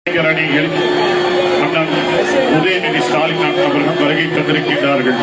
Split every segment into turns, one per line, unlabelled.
அணியில் அண்ணன் உதயநிதி ஸ்டாலின் அவர்கள் வருகை தந்திருக்கின்றார்கள்.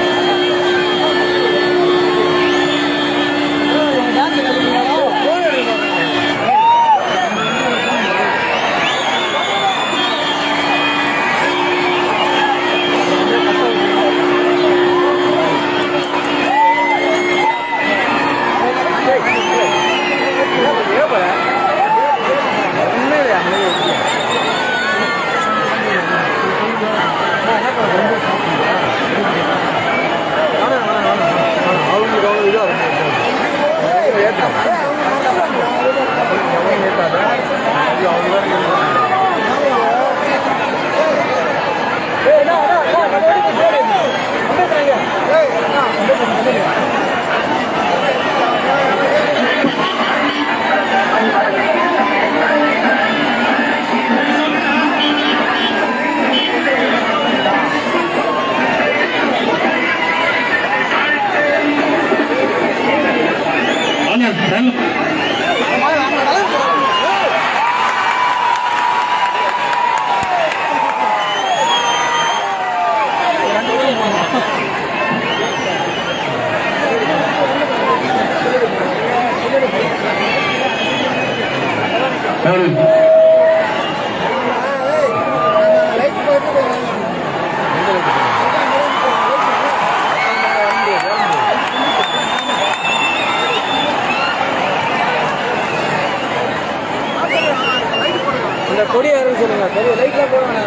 கொடி யாரும் சொல்லுங்க. சரி, லைட்ல போவாங்க.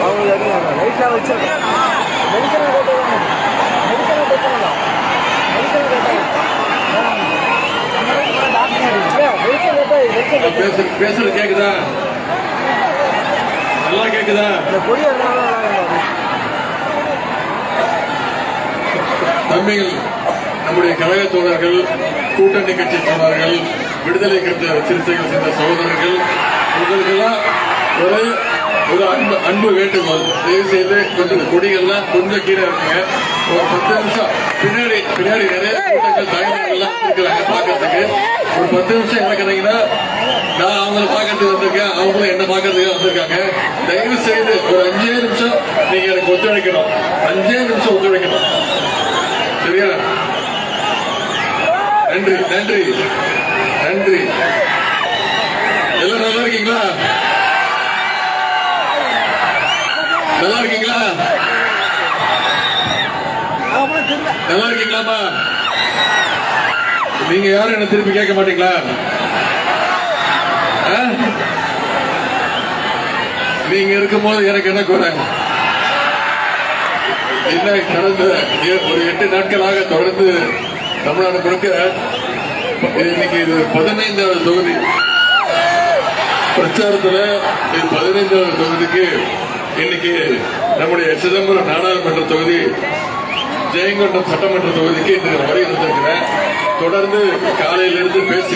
அவங்க லைட்ல வச்சு மெடிசனை போட்டுவாங்க. மெடிசனை போட்டுவாங்க.
பேசுறது கேக்குதா? நல்லா கேக்குதா?
இந்த கொடி
தம்பிகள், நம்முடைய கழக தோழர்கள், கூட்டணி கட்சி தோழர்கள், விடுதலை சிறுத்தைகள் சேர்ந்த சகோதரர்கள், உங்களுக்கெல்லாம் ஒரு அன்பு வேண்டுகோள். தயவு செய்து கொஞ்சம் கொடிகள்லாம் கொஞ்சம் கீழே இருக்குங்க. ஒரு 10 நிமிஷம் பின்னாடி நிறைய கூட்டங்கள் தலைவர்கள்லாம் இருக்கிறாங்க பாக்கிறதுக்கு. ஒரு 10 நிமிஷம் இறக்குறீங்கன்னா நான் அவங்களை பாக்கிறதுக்கு வந்திருக்கேன், அவங்களும் என்ன பாக்கிறதுக்கு வந்திருக்காங்க. தயவு செய்து ஒரு 5 நிமிஷம் நீங்க எனக்கு ஒத்துழைக்கணும். 5 நிமிஷம் ஒத்துழைக்கணும். சரியா? நன்றி நன்றி நன்றி. எல்லாம் நல்லா இருக்கீங்களா? நல்லா இருக்கீங்களா? நல்லா இருக்கீங்களாமா? நீங்க யாரும் என்ன திருப்பி கேட்க மாட்டீங்களா? நீங்க இருக்கும்போது எனக்கு என்ன குறை? என்ன கடந்த ஒரு 8 நாட்களாக தொடர்ந்து தமிழ்நாடு முழுக்க இன்னைக்கு இது 15வது தொகுதி பிரச்சாரத்துல. இது 15வது தொகுதிக்கு இன்னைக்கு நம்முடைய சிதம்பரம் நாடாளுமன்ற தொகுதி, ஜெயங்கொண்டம் சட்டமன்ற தொகுதிக்கு இன்னைக்கு வரை இருந்திருக்கிறேன். தொடர்ந்து காலையிலிருந்து பேசி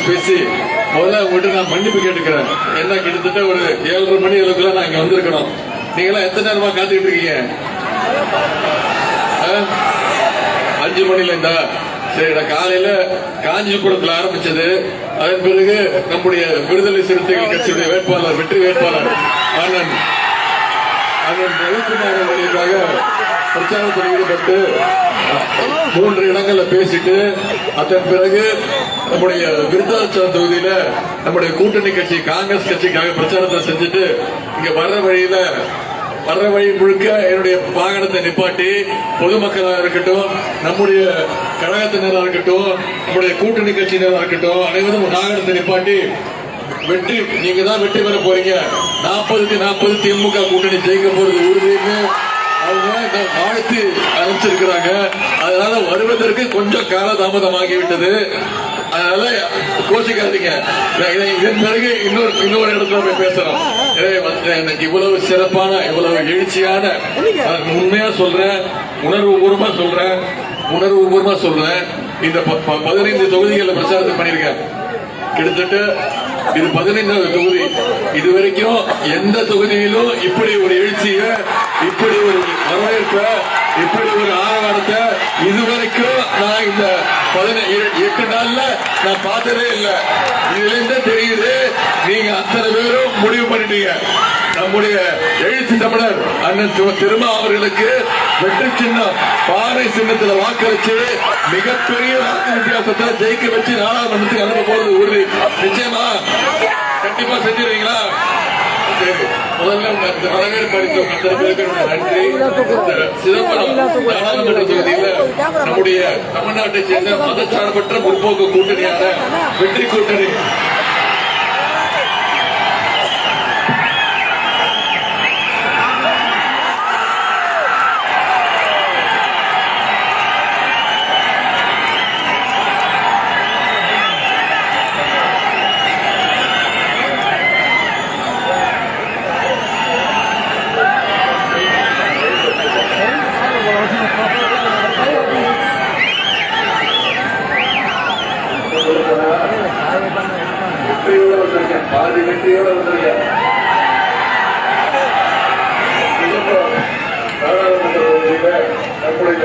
முதல்ல உங்கள்கிட்ட நான் மன்னிப்பு கேட்டுக்கிறேன். என்ன கிட்டத்தட்ட ஒரு 7:30 மணி அளவுக்குலாம் நான் இங்க வந்திருக்கணும். நீங்களாம் எத்தனை நேரமா காத்துக்கிட்டு இருக்கீங்க? 5 மணில இருந்தா சரி. நான் காலையில காஞ்சிபுரத்தில் ஆரம்பிச்சது. அதன் பிறகு நம்முடைய விடுதலை சிறுத்தைகள் கட்சியுடைய வேட்பாளர், வெற்றி வேட்பாளர் அண்ணன் ரவிக்குமார் அவர்களுக்காக பிரச்சாரத்தில் ஈடுபட்டு 3 இடங்கள்ல பேசிட்டு, அதன் பிறகு நம்முடைய விருத்தாச்சலம் தொகுதியில நம்முடைய கூட்டணி கட்சி காங்கிரஸ் கட்சிக்காக பிரச்சாரத்தை செஞ்சுட்டு இங்க வர்ற வழி முழுக்க என்னுடைய வாகனத்தை நிப்பாட்டி பொதுமக்களாக இருக்கட்டும், நம்முடைய கழகத்தினராக இருக்கட்டும், நம்முடைய கூட்டணி கட்சியினராக இருக்கட்டும், அனைவரும் வாகனத்தை நிப்பாட்டி வெற்றி, நீங்க தான் வெற்றி பெற போறீங்க, 40க்கு 40 திமுக கூட்டணி ஜெயிக்க போறது உறுதின்னு அவங்க வாழ்த்து அனுப்பிச்சிருக்கிறாங்க. அதனால வருவதற்கு கொஞ்சம் காலதாமதமாகிவிட்டது. அதனால கோச்சிக்காதீங்க. இதன் பிறகு இன்னொரு இடத்துல போய் பேசணும். எனக்கு இவ்வளவு சிறப்பான, இவ்வளவு எழுச்சியான, உண்மையா சொல்றேன், உணர்வுபூர்வமா சொல்றேன். இந்த 15 தொகுதிகளில் பிரச்சாரத்தை பண்ணிருக்கேன். கிட்டத்தட்ட இது 15வது தொகுதி. இதுவரைக்கும் எந்த தொகுதியிலும் இப்படி ஒரு எழுச்சிய, இப்படி ஒரு வரவேற்ப இப்படி ஒரு ஆரவாரத்தை இதுவரைக்கும் நான் இந்த 8 நாள்ல நான் பார்த்ததே இல்லை. இதுல இருந்து தெரியுது நீங்க அத்தனை பேரும் முடிவு பண்ணிட்டீங்க. நம்முடைய எழுத்து தமிழர் அண்ணன் திருமா அவர்களுக்கு வெற்றி சின்னம் பாறை சின்னத்துல வாக்களிச்சு மிகப்பெரிய வாக்கு வித்தியாசத்துல ஜெயிக்க வச்சு நாடாளுமன்றத்துக்கு அனுப்ப போறது உறுதி. நிச்சயமா கண்டிப்பா செஞ்சிருவீங்களா? முதல்ல வரவேற்பு அளித்தோம் அத்தனை பேருக்கு நன்றி. சிதம்பரம் நாடாளுமன்ற தொகுதியில நம்முடைய தமிழ்நாட்டை சேர்ந்த மதச்சார்பற்ற முற்போக்கு கூட்டணியான வெற்றி கூட்டணி பாதி வெற்றியோட வந்திருக்கேன். நாடாளுமன்ற தொகுதியில நம்முடைய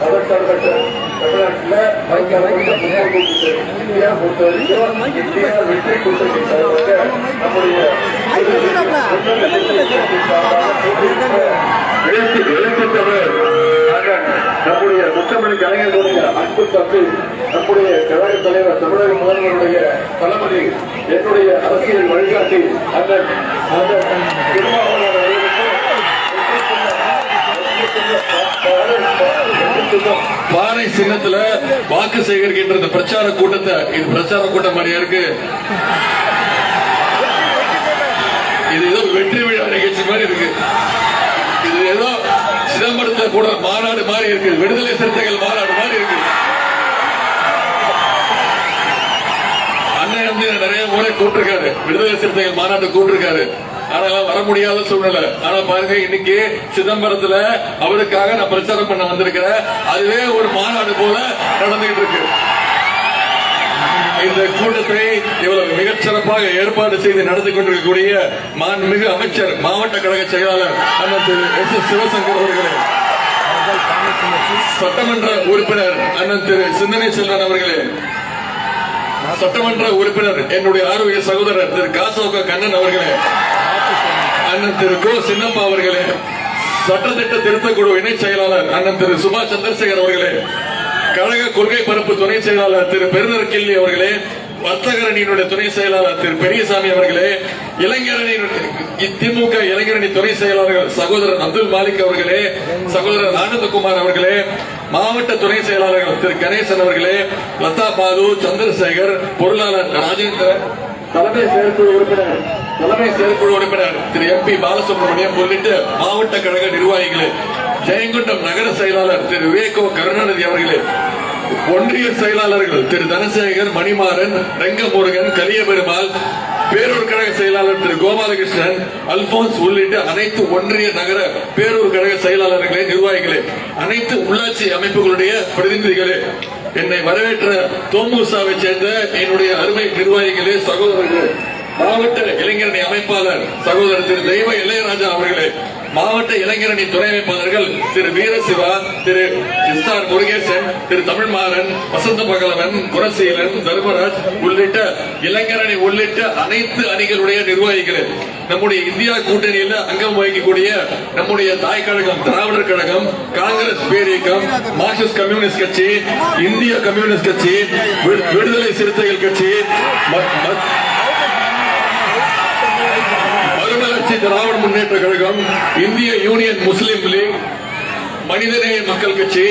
மதச்சார்பற்ற தமிழ்நாட்டில் இந்தியா பொறுத்தவரைக்கும் இந்தியா வெற்றி கூட்டணி சார்பாக நம்முடைய எழுத்தவர் நம்முடைய முத்தமிழ் கலைஞர்களுடைய அன்பு தம்பி நம்முடைய கழக தலைவர் தமிழக முதல்வருடைய தளபதி என்னுடைய அரசியல் வழிகாட்டி அண்ணன் பாறை சின்னத்துல வாக்கு சேகரிக்கின்ற இந்த பிரச்சார கூட்டத்தை இது பிரச்சார கூட்டம் மாதிரியா இருக்கு. இது ஏதோ வெற்றி விழா நிகழ்ச்சி மாதிரி இருக்கு. இது ஏதோ சிதம்பரத்துல கூட மாநாடு மாதிரி இருக்கு. விடுதலை சிறுத்தைகள் மாநாடு மாதிரி இருக்கு. அண்ணன் வந்து நிறைய முறை கூப்பிட்டிருக்காரு, விடுதலை சிறுத்தைகள் மாநாட்டு கூப்பிட்டிருக்காரு. ஆனா வர முடியாத சூழ்நிலை. ஆனா பாருங்க இன்னைக்கு சிதம்பரத்துல அவருக்காக நான் பிரச்சாரம் பண்ண வந்திருக்கிறேன். அதுவே ஒரு மாநாடு போல நடந்துகிட்டு இருக்கு. இந்த கூட்டத்தை இவ்வளவு மிகச்சிறப்பாக ஏற்பாடு செய்து நடத்தி கொண்டிருக்கக்கூடிய மாண்புமிகு அமைச்சர் மாவட்ட கழக செயலாளர் அண்ணன் திரு S.S. சிவசங்கர் அவர்களே, சட்டமன்ற உறுப்பினர் அண்ணன் திரு சிந்தனை செல்வன் அவர்களே, சட்டமன்ற உறுப்பினர் என்னுடைய ஆரோக்கிய சகோதரர் திரு காசோக கண்ணன் அவர்களே, அண்ணன் திரு கோ சின்னப்பா அவர்களே, சட்டத்திட்ட திருத்தக்குழு இணை செயலாளர் அண்ணன் திரு சுபாஷ் சந்திரசேகர் அவர்களே, கழக கொள்கை பரப்பு துணை செயலாளர் திரு பெருநர் கிள்ளி அவர்களே, வர்த்தகரணியினுடைய துணை செயலாளர் திரு பெரியசாமி அவர்களே, திமுக இளைஞரணி துணை செயலாளர்கள் சகோதரர் அப்துல் மாலிக் அவர்களே, சகோதரர் ஆனந்தகுமார் அவர்களே, மாவட்ட துணை செயலாளர்கள் திரு கணேசன் அவர்களே, லதா பாலு, சந்திரசேகர், பொருளாளர் ராஜேந்திரன், தலைமை செயற்குழு உறுப்பினர் திரு MP பாலசுப்ரமணியம் உள்ளிட்ட மாவட்ட கழக நிர்வாகிகளே, ஜெயங்கொண்டம் நகர செயலாளர் திரு விவேகோ கருணாநிதி அவர்களே, ஒன்றிய செயலாளர்கள் திரு தனசேகர், மணிமாறன், ரெங்கமுருகன், கலியபெருமாள், பேரூர் கழக செயலாளர் திரு கோபாலகிருஷ்ணன், அல்போன்ஸ் உள்ளிட்ட அனைத்து ஒன்றிய நகர பேரூர் கழக செயலாளர்களே, நிர்வாகிகளே, அனைத்து உள்ளாட்சி அமைப்புகளுடைய பிரதிநிதிகளே, என்னை வரவேற்ற தோமுசாவை சேர்ந்த என்னுடைய அருமை நிர்வாகிகளே, சகோதரர்களே, மாவட்ட இளைஞரணி அமைப்பாளர் சகோதரர் திரு தெய்வ இளையராஜா அவர்களே, மாவட்ட இளைஞரணி துணை அமைப்பாளர்கள் திரு வீரசிவா, திரு SR முருகேசன், திரு தமிழ்மாறன், வசந்த பகலவன், குரசீலன், தர்மராஜ் உள்ளிட்ட இளைஞரணி உள்ளிட்ட அனைத்து அணிகளுடைய நிர்வாகிகளே, நம்முடைய இந்தியா கூட்டணியில் அங்கம் வகிக்கக்கூடிய நம்முடைய தாய் கழகம் திராவிடர் கழகம், காங்கிரஸ் பேரியக்கம், மார்க்சிஸ்ட் கம்யூனிஸ்ட் கட்சி, இந்திய கம்யூனிஸ்ட் கட்சி, விடுதலை சிறுத்தைகள் கட்சி, மறுமலர்ச்சி திராவிட முன்னேற்ற கழகம், இந்திய யூனியன் முஸ்லிம் லீக், மனிதநேய மக்கள் கட்சி,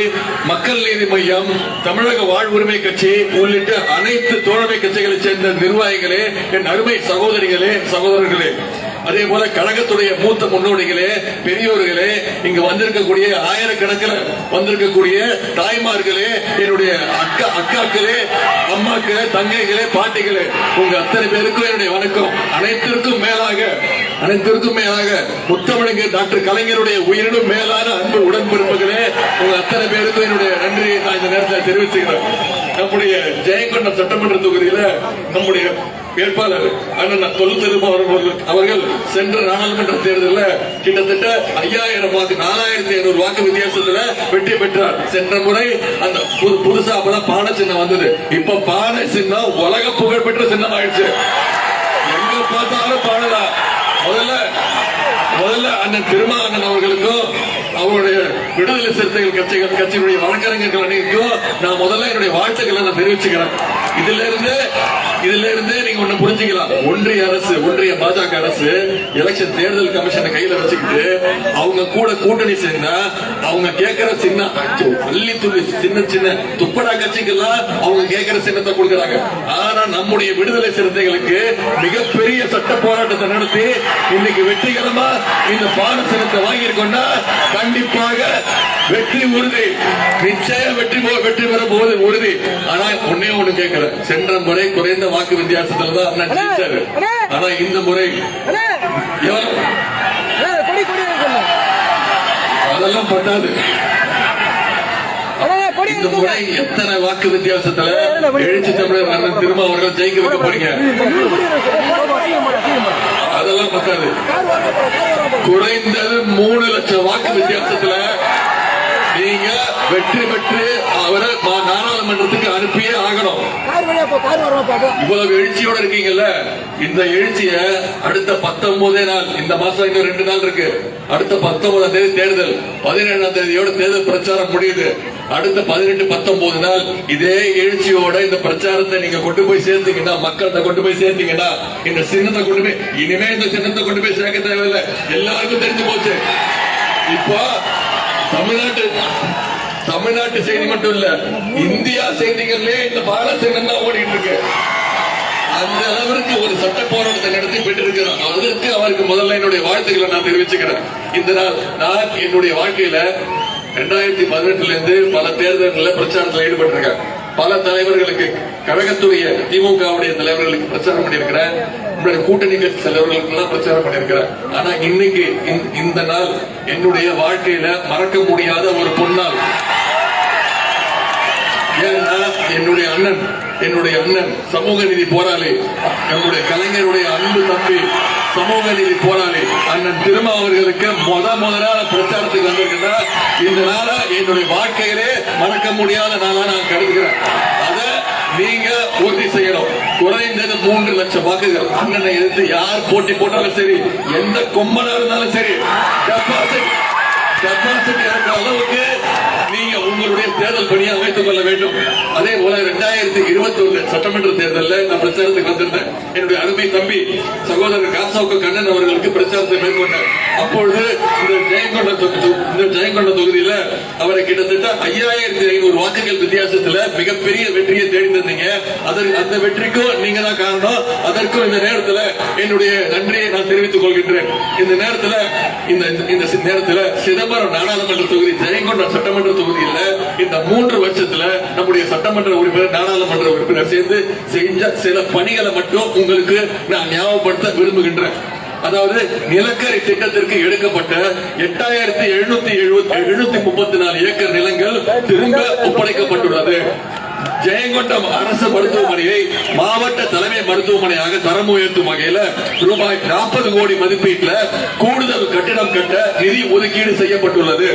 மக்கள் நீதி மையம், தமிழக வாழ்வுரிமை கட்சி உள்ளிட்ட அனைத்து தோழமை கட்சிகளைச் சேர்ந்த நிர்வாகிகளே, என் அருமை சகோதரிகளே, சகோதரர்களே, அதே போல கழகத்துடைய மூத்த முன்னோடிகளே, பெரியோர்களே, இங்கு வந்திருக்கக்கூடிய ஆயிரக்கணக்கில் வந்திருக்கக்கூடிய தாய்மார்களே, என்னுடைய அக்காக்களே, அம்மாக்களே, தங்கைகளே, பாட்டிகளே, உங்க அத்தனை பேருக்கும் என்னுடைய வணக்கம். அனைத்திற்கும் மேலாக முத்தமிழர் டாக்டர் கலைஞருடைய உயிரினும் மேலான அன்பு உடன்பிறப்புகளே, உங்க அத்தனை பேருக்கும் என்னுடைய நன்றியை நான் இந்த நேரத்தில் தெரிவிச்சுக்கிறேன். நம்முடைய ஜெயங்கொண்டம் சட்டமன்ற தொகுதியில நம்முடைய வேட்பாளர் அண்ணன் தொல் திருமாவளவன் அவர்கள் சென்ற நாடாளுமன்ற தேர்தலில் கிட்டத்தட்ட 5000 வாக்கு 4500 வாக்கு வித்தியாசத்துல வெற்றி பெற்றார். சென்ற முறை அந்த புதுசா அப்பதான் பானை சின்னம் வந்தது. இப்ப பானை சின்னம் உலக புகழ்பெற்ற சின்னம் ஆயிடுச்சு. எங்க பார்த்தாலும் பாடலாம். முதல்ல அண்ணன் திருமாவளவன் அவர்களுக்கும் அவருடைய விடுதலை சிறுத்தைகள் கட்சியினுடைய வழக்கறிஞர்கள் அனைவருக்கும் நான் முதல்ல என்னுடைய வாழ்த்துக்களை நான் தெரிவிச்சுக்கிறேன். இதுல இருந்து நீங்க ஒண்ணு புரிஞ்சுக்கலாம். ஒன்றிய அரசு, ஒன்றிய பாஜக அரசு எலெக்ஷன் தேர்தல் கமிஷனை கையில வச்சுக்கிட்டு அவங்க கூட கூட்டணி சேர்ந்தா அவங்க கேட்கிற சின்ன அள்ளி துள்ளி சின்ன துப்படா கட்சிக்கெல்லாம் அவங்க கேட்கிற சின்னத்தை கொடுக்கறாங்க. ஆனா நம்முடைய விடுதலை சிறுத்தைகளுக்கு மிகப்பெரிய சட்ட போராட்டத்தை நடத்தி இன்னைக்கு வெற்றிகரமா இந்த பாட சின்னத்தை வாங்கியிருக்கோம்னா கண்டிப்பாக வெற்றி உறுதி. நிச்சயம் வெற்றி பெற போவது உறுதி. ஆனா ஒன்னே ஒண்ணு கேட்கிறேன். சென்ற முறை குறைந்த வாக்கு வித்தியாசத்துல தான் அண்ணன் ஜெயிச்சாரு. ஆனா இந்த முறை அதெல்லாம் பட்டாது. இந்த முறை எத்தனை வாக்கு வித்தியாசத்துல எழுச்சி தமிழர் அண்ணன் திருமாவளவன் ஜெயிக்க வைக்க போறீங்க? அதெல்லாம் பத்தாது. குறைந்தது 3 லட்சம் வாக்கு வித்தியாசத்துல நீங்க வெற்றி பெற்று அவரை நாடாளுமன்றத்துக்கு அனுப்பியே ஆகணும். இவ்வளவு எழுச்சியோட இருக்கீங்கல்ல, இந்த எழுச்சிய அடுத்த 19 நாள், இந்த மாசம் இன்னும் 2 நாள் இருக்கு. அடுத்த 19ஆம் தேதி தேர்தல், 17ஆம் தேதியோட தேர்தல் பிரச்சாரம் முடியுது. அடுத்த 18, 19 நாள் இதே எழுச்சியோட இந்த பிரச்சாரத்தை நீங்க கொண்டு போய் சேர்த்தீங்கன்னா, மக்கள்கிட்ட கொண்டு போய் சேர்த்தீங்கன்னா, இந்த சின்னத்தை கொண்டு போய் இனிமே இந்த சின்னத்தை கொண்டு போய் சேர்க்க தேவையில்லை. எல்லாருக்கும் தெரிஞ்சு போச்சு. இப்போ தமிழ்நாட்டு செய்தி மட்டும் இல்ல, இந்தியா செய்திகள்லயே இந்த பால சின்னம் தான் ஓடிட்டு இருக்கு. அந்த அளவிற்கு ஒரு சட்ட போராட்டத்தை நடத்தி பெற்றிருக்கிறார். அதற்கு அவருக்கு முதல்ல என்னுடைய வாழ்த்துக்களை நான் தெரிவிச்சுக்கிறேன். இந்த நாள் நான் என்னுடைய வாழ்க்கையில 2018 இருந்து பல தேர்தல்களில் பிரச்சாரத்தில் ஈடுபட்டிருக்கேன். பல தலைவர்களுக்கு, கழகத்துடைய திமுகவுடைய தலைவர்களுக்கு பிரச்சாரம் பண்ணியிருக்கிறேன். கூட்டணி கட்சி தலைவர்களுக்கு எல்லாம் பிரச்சாரம் பண்ணியிருக்கிறேன். ஆனா இன்னைக்கு இந்த நாள் என்னுடைய வாழ்க்கையில மறக்க முடியாத ஒரு பொன்னாள். ஏன்னா என்னுடைய அண்ணன் சமூக நீதி போராளி, நம்முடைய கலைஞருடைய அன்பு தம்பி, சமூக நீதி போராளி அண்ணன் திருமா அவர்களுக்கு முதலான பிரச்சாரத்துக்கு வந்திருக்கிறா. இந்த நாள என்னுடைய வாழ்க்கையிலே மறக்க முடியாத நாளா நான் கருதுகிறேன். அதை நீங்க உறுதி செய்யணும். குறைந்தது 3 லட்சம் வாக்குகள். அண்ணனை எதிர்த்து யார் போட்டி போட்டாலும் சரி, எந்த கொம்பனா இருந்தாலும் சரி, கெப்பாசிட்டி இருக்கிற அளவுக்கு நீங்க உங்களுடைய தேர்தல் பணியை அமைத்துக் கொள்ள வேண்டும். அதே போல 2021 சட்டமன்ற தேர்தலில் நான் பிரச்சாரத்துக்கு வந்திருந்தேன். என்னுடைய அருமை தம்பி சகோதரர் காசாவுக்கு கண்ணன் அவர்களுக்கு பிரச்சாரத்தை மேற்கொண்டேன். அப்பொழுது இந்த ஜெயங்கொண்ட தொகுதியில அவரை கிட்டத்தட்ட 5500 வாக்குகள் வித்தியாசத்துல மிகப்பெரிய வெற்றியை தேடி தந்தீங்க. அந்த வெற்றிக்கும் நீங்க தான் காரணம். அதற்கும் இந்த நேரத்தில் என்னுடைய நன்றியை நான் தெரிவித்துக் கொள்கின்றேன். இந்த நேரத்தில் சிதம்பரம் நாடாளுமன்ற தொகுதி, ஜெயங்கொண்ட சட்டமன்ற தொகுதியில் இந்த 3 வருஷத்துல நம்முடைய சட்டமன்ற உறுப்பினர், நாடாளுமன்ற உறுப்பினர் சேர்ந்து செஞ்ச சில பணிகளை மட்டும் உங்களுக்கு நான் ஞாபகப்படுத்த விரும்புகின்றேன். அதாவது நிலக்கரி திட்டத்திற்கு எடுக்கப்பட்ட 8734 ஏக்கர் நிலங்கள் திரும்ப ஒப்படைக்கப்பட்டுள்ளது. ஜெயங்கொண்டம் அரசு மருத்துவமனையை மாவட்ட தலைமை மருத்துவமனையாக தரம் உயர்த்தும் வகையில் ரூபாய் 40 கோடி மதிப்பீட்டில் கூடுதல் கட்டிடம் கட்ட நிதி ஒதுக்கீடு செய்யப்பட்டுள்ளது.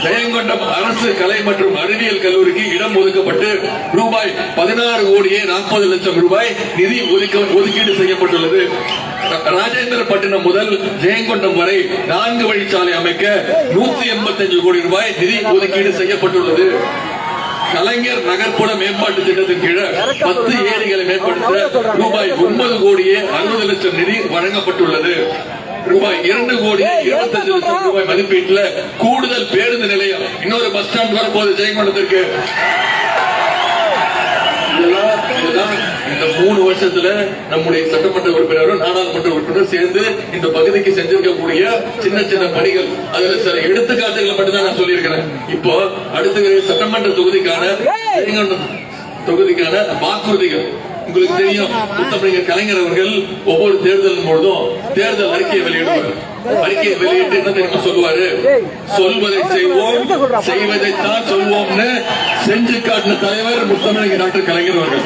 ஜெயங்கொண்டம் அரசு கலை மற்றும் அறிவியல் கல்லூரிக்கு இடம் ஒதுக்கப்பட்டு ரூபாய் 16 கோடியே 40 லட்சம் ரூபாய் நிதி ஒதுக்கீடு செய்யப்பட்டுள்ளது. ராஜேந்திரப்பட்டினம் முதல் ஜெயங்கொண்டம் வரை 4 வழிச்சாலை அமைக்க 185 கோடி ரூபாய் நிதி ஒதுக்கீடு செய்யப்பட்டுள்ளது. கலைஞர் நகர்ப்புற மேம்பாட்டு திட்டத்தின் கீழ் 10 ஏரிகளை மேம்படுத்த ரூபாய் 9 கோடியே 60 லட்சம் நிதி வழங்கப்பட்டுள்ளது. ரூபாய் 2 கோடியே 25 லட்சம் ரூபாய் மதிப்பீட்டில் கூடுதல் பேருந்து நிலையம், இன்னொரு பஸ் ஸ்டாண்ட் வரப்போகுது ஜெயங்கொண்டத்திற்கு. இந்த 3 வருஷத்துல நம்முடைய சட்டமன்ற உறுப்பினரும் நாடாளுமன்ற உறுப்பினரும் சேர்ந்து இந்த பகுதிக்கு செஞ்சிருக்கக்கூடிய சின்ன சின்ன பணிகள், அதுல சில எடுத்துக்காட்டுகளை மட்டும் தான் நான் சொல்லியிருக்கிறேன். இப்போ அடுத்த சட்டமன்ற தொகுதிக்கான வாக்குறுதிகள் உங்களுக்கு தெரியும், முத்தமிழர் கலைஞர் அவர்கள் ஒவ்வொரு தேர்தலின் பொழுதும் தேர்தல் அறிக்கையை வெளியிடுவார். அறிக்கையை வெளியிட்டு என்ன தெரியுமா சொல்லுவாரு? சொல்வதை செய்வோம், செய்வதைத்தான் சொல்வோம்னு செஞ்சு காட்டின தலைவர் முத்தமிழர் டாக்டர் கலைஞர் அவர்கள்.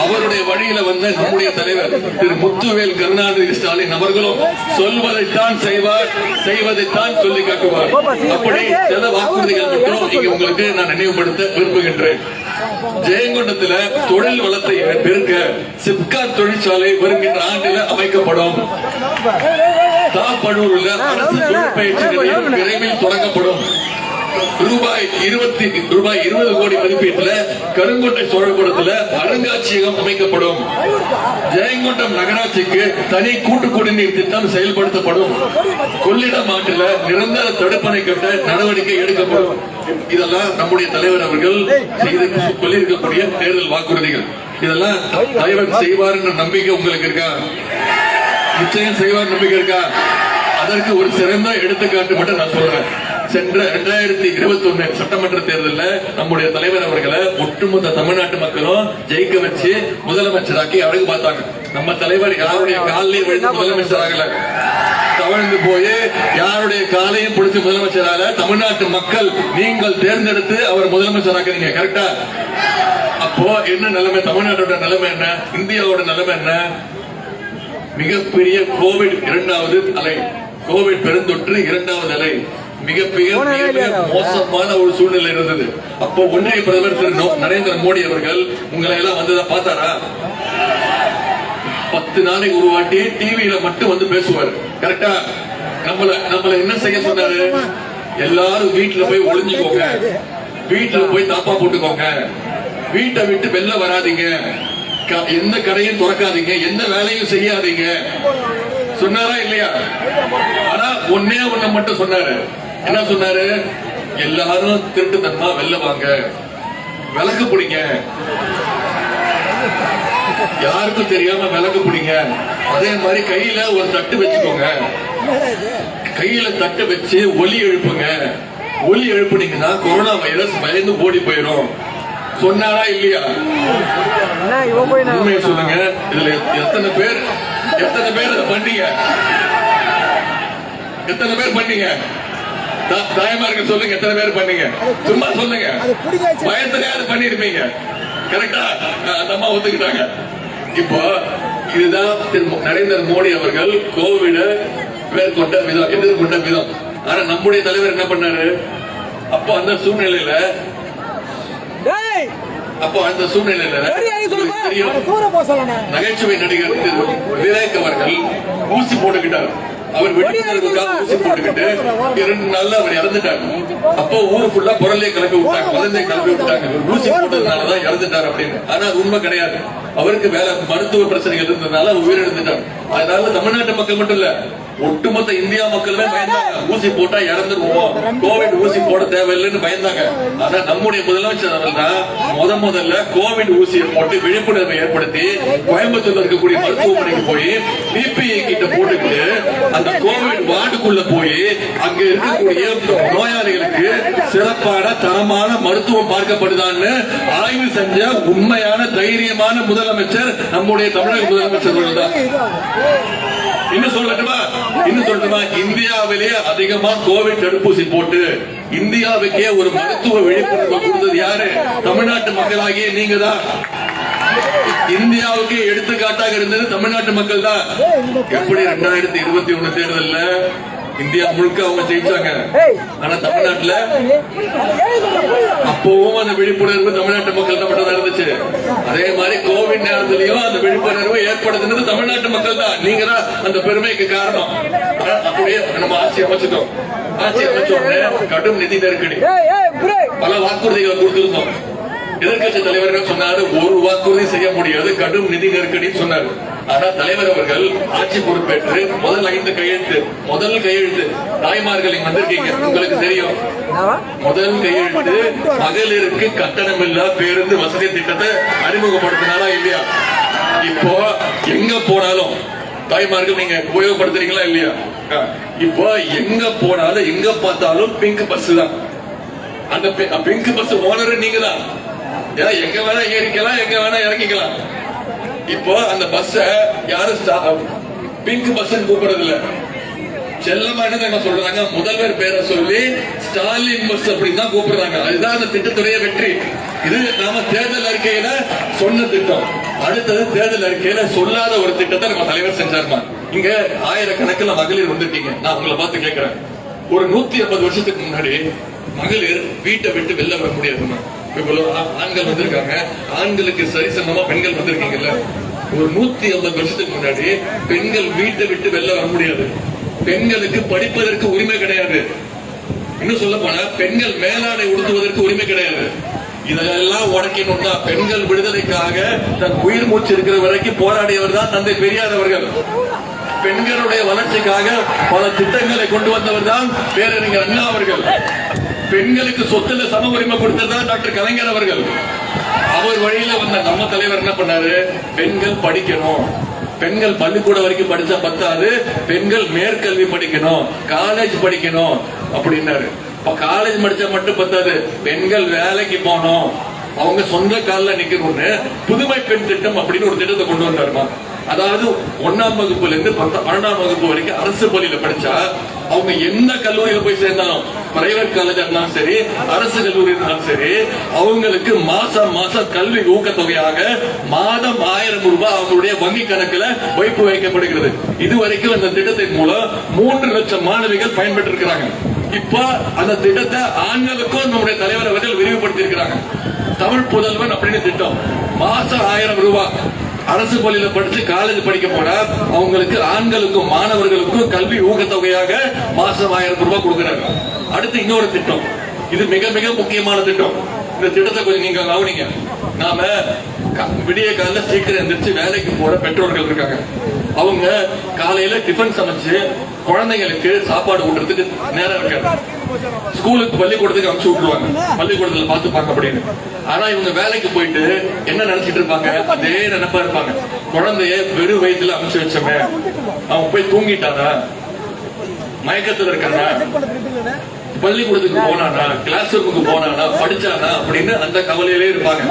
அவருடைய வழியில வந்த நம்முடைய தலைவர் திரு முத்துவேல் கருணாநிதி ஸ்டாலின் அவர்களும் சொல்வதைத்தான் செய்வார், செய்வதைத்தான் சொல்லி காட்டுவார். அப்படி சில வாக்குறுதிகள் மட்டும் இங்க உங்களுக்கு நான் நினைவுபடுத்த விரும்புகின்றேன். ஜெயங்கொண்டத்தில் தொழில் வளத்தை பெருக்க சிப்காட் தொழிற்சாலை வருகின்ற ஆண்டில் அமைக்கப்படும். தாப்பனூரில் அரசு தொழிற்பயிற்சி நிலையம் விரைவில் தொடங்கப்படும். ரூபாய் 20 கோடி மதிப்பீட்டில் கருங்கோட்டை சோழபுரத்தில் அருங்காட்சியகம் அமைக்கப்படும். ஜெயங்கொண்டம் நகராட்சிக்கு தனி கூட்டு குடிநீர் திட்டம் செயல்படுத்தப்படும். கொள்ளிடம் ஆற்றில் நிரந்தர தடுப்பணை கட்ட நடவடிக்கை எடுக்கப்படும். இதெல்லாம் நம்முடைய தலைவர் அவர்கள் செய்து சொல்லியிருக்கக்கூடிய தேர்தல் வாக்குறுதிகள். இதெல்லாம் தலைவர் செய்வார் என்ற நம்பிக்கை உங்களுக்கு இருக்கா? நிச்சயம் செய்வார் நம்பிக்கை இருக்கா? அதற்கு ஒரு சிறந்த எடுத்துக்காட்டு மட்டும் நான் சொல்றேன். சென்ற 2021 சட்டமன்ற தேர்தலில் நம்முடைய தலைவர் அவர்களை ஒட்டுமொத்த தமிழ்நாட்டு மக்களும் ஜெயிக்க வச்சு முதலமைச்சராக்கி அழகு பார்த்தாங்க. நம்ம தலைவர் யாருடைய காலையும் விழுந்து முதலமைச்சர் ஆகல, தவழ்ந்து போய் யாருடைய காலையும் பிடிச்சு முதலமைச்சராக தமிழ்நாட்டு மக்கள் நீங்கள் தேர்ந்தெடுத்து அவர் முதலமைச்சராக்குறீங்க. கரெக்டா? அப்போ என்ன நிலைமை? தமிழ்நாட்டோட நிலைமை என்ன? இந்தியாவோட நிலைமை என்ன? மிகப்பெரிய கோவிட் 2வது அலை, கோவிட் பெருந்தொற்று 2வது அலை, மிகப்பெரிய மோசமான ஒரு சூழ்நிலை இருந்தது. அப்போ ஒன்றிய பிரதமர் திரு நரேந்திர மோடி அவர்கள் உங்களை எல்லாம் வந்ததா பார்த்தாரா? 10 நாளைக்கு ஒரு வாட்டி டிவியில மட்டும் வந்து பேசுவார். கரெக்டா? நம்மள என்ன செய்ய சொன்னாரு? எல்லாரும் வீட்டுல போய் ஒளிஞ்சுக்கோங்க, வீட்டுல போய் தாப்பா போட்டுக்கோங்க, வீட்டை விட்டு வெளில வராதீங்க, எந்த கடையும் திறக்காதீங்க, எந்த வேலையும் செய்யாதீங்க சொன்னாரா இல்லையா? ஆனா ஒன்னே ஒண்ணு மட்டும் சொன்னாரு. என்ன சொன்னாரு? எல்லாரும் திருட்டுத்தனமா வெளில வாங்க, விளக்கு பிடிங்க, யாருக்கும் தெரியாம விளக்கு பிடிங்க, அதே மாதிரி கையில ஒரு தட்டு வச்சுக்கோங்க, கையில தட்டு வச்சு ஒலி எழுப்புங்க, ஒலி எழுப்புனீங்கன்னா கொரோனா வைரஸ் பயந்து ஓடி போயிடும் சொன்னாரா இல்லையா? உண்மையை சொல்லுங்க. இதுல எத்தனை பேர் பண்ணீங்க? எத்தனை பேர் பண்ணீங்க? தாய்மார்கள் சொல்லுங்க, எத்தனை பேர் பண்ணீங்க? சும்மா சொல்லுங்க. பயத்திலேயாவது பண்ணிருப்பீங்க. கரெக்டா? அந்த அம்மா ஒத்துக்கிட்டாங்க. இப்போ இதுதான் நரேந்திர மோடி அவர்கள் கோவிட மேற்கொண்ட விதம், எதிர்கொண்ட விதம். ஆனா நம்முடைய தலைவர் என்ன பண்ணாரு? அப்போ அந்த சூழ்நிலையில நகைச்சுவை நடிகர் விவேக் அவர்கள் ஊசி போட்டுக்கிட்டார். அவர் விழிப்புணர்வுக்காக ஊசி போட்டுக்கிட்டு 2 நாள்ல அவர் இறந்துட்டார். அப்போ ஊரு ஃபுல்லா பொருளை கிளப்பி விட்டாங்க, குழந்தை கிளப்பி விட்டாங்க, ஊசி போட்டதுனாலதான் இறந்துட்டார் அப்படின்னு. ஆனா அது உண்மை கிடையாது. அவருக்கு வேற மருத்துவ பிரச்சனைகள் இருந்ததுனால உயிரிழந்துட்டார். அதனால தமிழ்நாட்டு மக்கள் மட்டும் இல்ல, ஒட்டுமொத்த இந்தியா மக்களுமே பயந்தாங்க. ஊசி போட்டா இறந்துருவோம், கோவிட் ஊசி போட தேவையில்லைன்னு பயந்தாங்க. ஆனா நம்முடைய முதலமைச்சர் அவர்கள் முதல்ல கோவிட் ஊசியை போட்டு விழிப்புணர்வை ஏற்படுத்தி கோயம்புத்தூர்ல இருக்கக்கூடிய மருத்துவமனைக்கு போய் பிபிஐ கிட்ட போட்டுக்கிட்டு அந்த கோவிட் வார்டுக்குள்ள போய் அங்க இருக்கக்கூடிய நோயாளிகளுக்கு சிறப்பான தரமான மருத்துவம் பார்க்கப்படுதான்னு ஆய்வு செஞ்ச உண்மையான தைரியமான முதலமைச்சர் நம்முடைய தமிழக முதலமைச்சர் தான். இன்னும் சொல்லட்டுமா? இந்தியாவிலேயே அதிகமா கோவிட் தடுப்பூசி போட்டு இந்தியாவுக்கே ஒரு மருத்துவ விழிப்புணர்வு கொடுத்தது யாரு? தமிழ்நாட்டு மக்களாகிய நீங்க தான். இந்தியாவுக்கு எடுத்துக்காட்டாக இருந்தது தமிழ்நாட்டு மக்கள் தான். எப்படி 2021 தேர்தல்ல இந்தியா முழுக்க அவங்க ஜெயிச்சாங்க. ஆனா தமிழ்நாட்டுல அப்பவும் அந்த விழிப்புணர்வு தமிழ்நாட்டு மக்கள் மட்டும் தான் இருந்துச்சு. அதே மாதிரி கோவிட் நேரத்திலையும் அந்த விழிப்புணர்வு ஏற்படுத்தினது தமிழ்நாட்டு மக்கள் தான். நீங்க தான் அந்த பெருமைக்கு காரணம். அப்படியே நம்ம ஆட்சி அமைச்சிட்டோம். ஆட்சி அமைச்ச உடனே கடும் நிதி நெருக்கடி, பல வாக்குறுதிகளை கொடுத்திருந்தோம். எதிர்கட்சி தலைவர் சொன்னாரு, ஒரு வாக்குறுதி செய்ய முடியாது, கடும் நிதி நெருக்கடி சொன்னார். ஆனா தலைவர் அவர்கள் ஆட்சி பொறுப்பேற்று முதல் 5 கையெழுத்து தாய்மார்கள் இங்க வந்திருக்கீங்க, உங்களுக்கு தெரியும். முதல் கையெழுத்து மகளிருக்கு கட்டணமில்லா பேருந்து வசதி திட்டத்தை அறிமுகப்படுத்தினாரா இல்லையா? இப்போ எங்க போனாலும் தாய்மார்கள் நீங்க உபயோகப்படுத்துறீங்களா இல்லையா? இப்போ எங்க போனாலும் எங்க பார்த்தாலும் பிங்க் பஸ் தான். அந்த பிங்க் பஸ் ஓனர் நீங்க தான். எங்க வேணா ஏறிக்கலாம், எங்க வேணா இறங்கிக்கலாம். இப்போ அந்த பஸ் யாரும் பிங்க் பஸ் கூப்பிடுறது இல்ல, செல்லமா என்ன சொல்றாங்க, முதல்வர் பேரை சொல்லி ஸ்டாலின் பஸ் அப்படின்னு தான் கூப்பிடுறாங்க. அதுதான் அந்த திட்டத்துடைய வெற்றி. இது நாம தேர்தல் அறிக்கையில சொன்ன திட்டம். அடுத்தது தேர்தல் அறிக்கையில சொல்லாத ஒரு திட்டத்தை நம்ம தலைவர் செஞ்சாருமா. இங்க ஆயிரக்கணக்கில் மகளிர் வந்திருக்கீங்க. நான் உங்களை பார்த்து கேட்கிறேன், ஒரு 150 வருஷத்துக்கு முன்னாடி மகளிர் வீட்டை விட்டு வெளில வர முடியாதுமா. இவ்வளவு ஆண்கள் வந்திருக்காங்க, ஆண்களுக்கு சரிசமமா பெண்கள் வந்திருக்கீங்கல்ல. ஒரு 150 வருஷத்துக்கு முன்னாடி பெண்கள் வீட்டை விட்டு வெளில வர முடியாது. பெண்களுக்கு படிப்பதற்கு உரிமை கிடையாது. இன்னும் சொல்ல போனா பெண்கள் மேலாடை உடுத்துவதற்கு உரிமை கிடையாது. இதெல்லாம் உடைக்கணும்னா பெண்கள் விடுதலைக்காக தன் உயிர் மூச்சு இருக்கிற வரைக்கும் போராடியவர் தான் தந்தை பெரியார் அவர்கள். பெண்களுடைய வளர்ச்சிக்காக பல திட்டங்களை கொண்டு வந்தவர் தான் பேரறிஞர் அண்ணா அவர்கள். பெண்களுக்கு சொத்துல சம உரிமை கொடுத்ததுதான் டாக்டர் கலைஞர் அவர்கள். அவர் வழியில வந்த நம்ம தலைவர் என்ன பண்ணாரு, பெண்கள் படிக்கணும், பெண்கள் பள்ளிக்கூடம் வரைக்கும் படிச்சா பத்தாது, பெண்கள் மேற்கல்வி படிக்கணும், காலேஜ் படிக்கணும் அப்படின்னாரு. காலேஜ் படிச்சா மட்டும் பத்தாது, பெண்கள் வேலைக்கு போகணும், அவங்க சொந்த காலில் நிக்கணும்னு புதுமை பெண் திட்டம் அப்படின்னு ஒரு திட்டத்தை கொண்டு வந்தாருமா. அதாவது 1ஆம் வகுப்புல இருந்து 12ஆம் வகுப்பு வரைக்கும் அரசு பள்ளியில படிச்சா அவங்க எந்த கல்லூரியில போய் சேர்ந்தாலும், பிரைவேட் காலேஜ் இருந்தாலும் சரி, அரசு கல்லூரி இருந்தாலும் சரி, அவங்களுக்கு மாசம் மாசம் கல்வி ஊக்கத்தொகையாக மாதம் 1000 ரூபாய் அவங்களுடைய வங்கி கணக்குல வைப்பு வைக்கப்படுகிறது. இதுவரைக்கும் அந்த திட்டத்தின் மூலம் 3 லட்சம் மாணவிகள் பயன்பெற்று இருக்கிறாங்க. இப்ப அந்த திட்டத்தை ஆண்களுக்கும் நம்முடைய தலைவர் அவர்கள் விரிவுபடுத்தி இருக்கிறாங்க. தமிழ் புதல்வன் அப்படின்னு திட்டம், மாசம் 1000 ரூபாய். அரசு பள்ளியில படிச்சு காலேஜ் படிக்க போனா அவங்களுக்கு ஆண்களுக்கும் மாணவர்களுக்கும் கல்வி ஊக்கத்தொகையாக மாசம் 1000 ரூபாய் கொடுக்கிறாங்க. அடுத்து இன்னொரு திட்டம், இது மிக மிக முக்கியமான திட்டம். இந்த திட்டத்தை கொஞ்சம் நீங்க கவனிங்க. நாம விடிய காலையில சீக்கிரம் எந்திரிச்சு வேலைக்கு போற பெற்றோர்கள் இருக்காங்க. அவங்க காலையில டிஃபன் சமைச்சு குழந்தைங்களுக்கு சாப்பாடு ஊட்டுறதுக்கு நேரம் இருக்காது. ஸ்கூலுக்கு பள்ளிக்கூடத்துக்கு அனுப்பிச்சு விட்டுருவாங்க, பள்ளிக்கூடத்துல பாத்துப்பாங்க அப்படின்னு. ஆனா இவங்க வேலைக்கு போயிட்டு என்ன நினைச்சிட்டு இருப்பாங்க, அதே நினைப்பா இருப்பாங்க. குழந்தைய வெறும் வயிற்றுல அனுப்பிச்சு வச்சோமே, அவன் போய் தூங்கிட்டானா, மயக்கத்துல இருக்கானா, பள்ளிக்கூடத்துக்கு போனானா, கிளாஸ் ரூமுக்கு போனானா, படிச்சானா அப்படின்னு அந்த கவலையிலே இருப்பாங்க.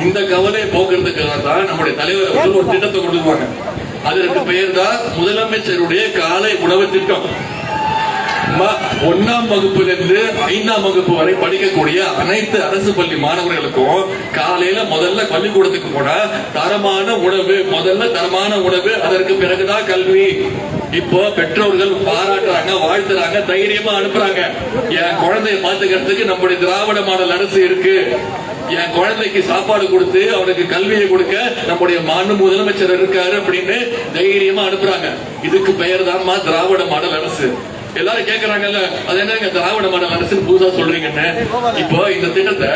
இந்த கவலையை போக்குறதுக்காக தான் நம்முடைய தலைவர் அவர்கள் ஒரு திட்டத்தை கொடுத்துருவாங்க. அதற்கு பெயர் தான் முதலமைச்சருடைய காலை உணவு திட்டம். 1ஆம் வகுப்பிலிருந்து 5ஆம் வகுப்பு வரை படிக்கக்கூடிய அனைத்து அரசு பள்ளி மாணவர்களுக்கும் காலையில முதல்ல பள்ளிக்கூடத்துக்கு போனா தரமான உணவு, முதல்ல தரமான உணவு, அதற்கு பிறகுதான் கல்வி. இப்போ பெற்றோர்கள் பாராட்டுறாங்க, வாழ்த்துறாங்க, தைரியமா அனுப்புறாங்க. என் குழந்தைய பாத்துக்கிறதுக்கு நம்முடைய திராவிட மாடல் அரசு இருக்கு, என் குழந்தைக்கு சாப்பாடு கொடுத்து அவனுக்கு கல்வியை கொடுக்க நம்முடைய மாண்பு முதலமைச்சர் இருக்காரு அப்படின்னு தைரியமா அனுப்புறாங்க. இதுக்கு பெயர் தான் திராவிட மாடல் அரசு. எல்லாரும் கேக்குறாங்கல்ல, அது என்ன திராவிட மாடல் அரசு புதுசா சொல்றீங்கன்னு. இப்போ இந்த திட்டத்தை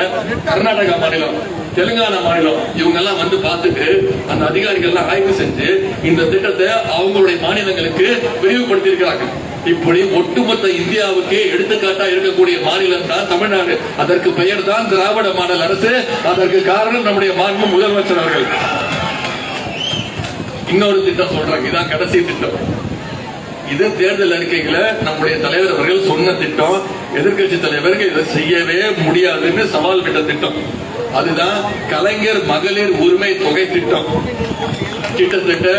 கர்நாடகா மாநிலம், தெலுங்கானா மாநிலம் இவங்க எல்லாம் வந்து பார்த்துட்டு அந்த அதிகாரிகள் எல்லாம் ஆய்வு செஞ்சு இந்த திட்டத்தை அவங்களுடைய மாநிலங்களுக்கு விரிவுபடுத்தி இருக்கிறாங்க. இப்படி ஒட்டுமொத்த இந்தியாவுக்கு எடுத்துக்காட்டா இருக்கக்கூடிய மாநிலம் தான் தமிழ்நாடு. அதற்கு பெயர் தான் திராவிட மாடல் அரசு. அதற்கு காரணம் நம்முடைய மாண்பு முதலமைச்சர் அவர்கள். இன்னொரு திட்டம் சொல்றாங்க, இதான் கடைசி திட்டம். இது தேர்தல் அறிக்கைகளை நம்முடைய தலைவர் அவர்கள் சொன்ன திட்டம். எதிர்கட்சி தலைவர்கள் இதை செய்யவே முடியாதுன்னு சவால் விட்ட திட்டம். அதுதான் கலைஞர் மகளிர் உரிமை தொகை திட்டம். கிட்டத்தட்ட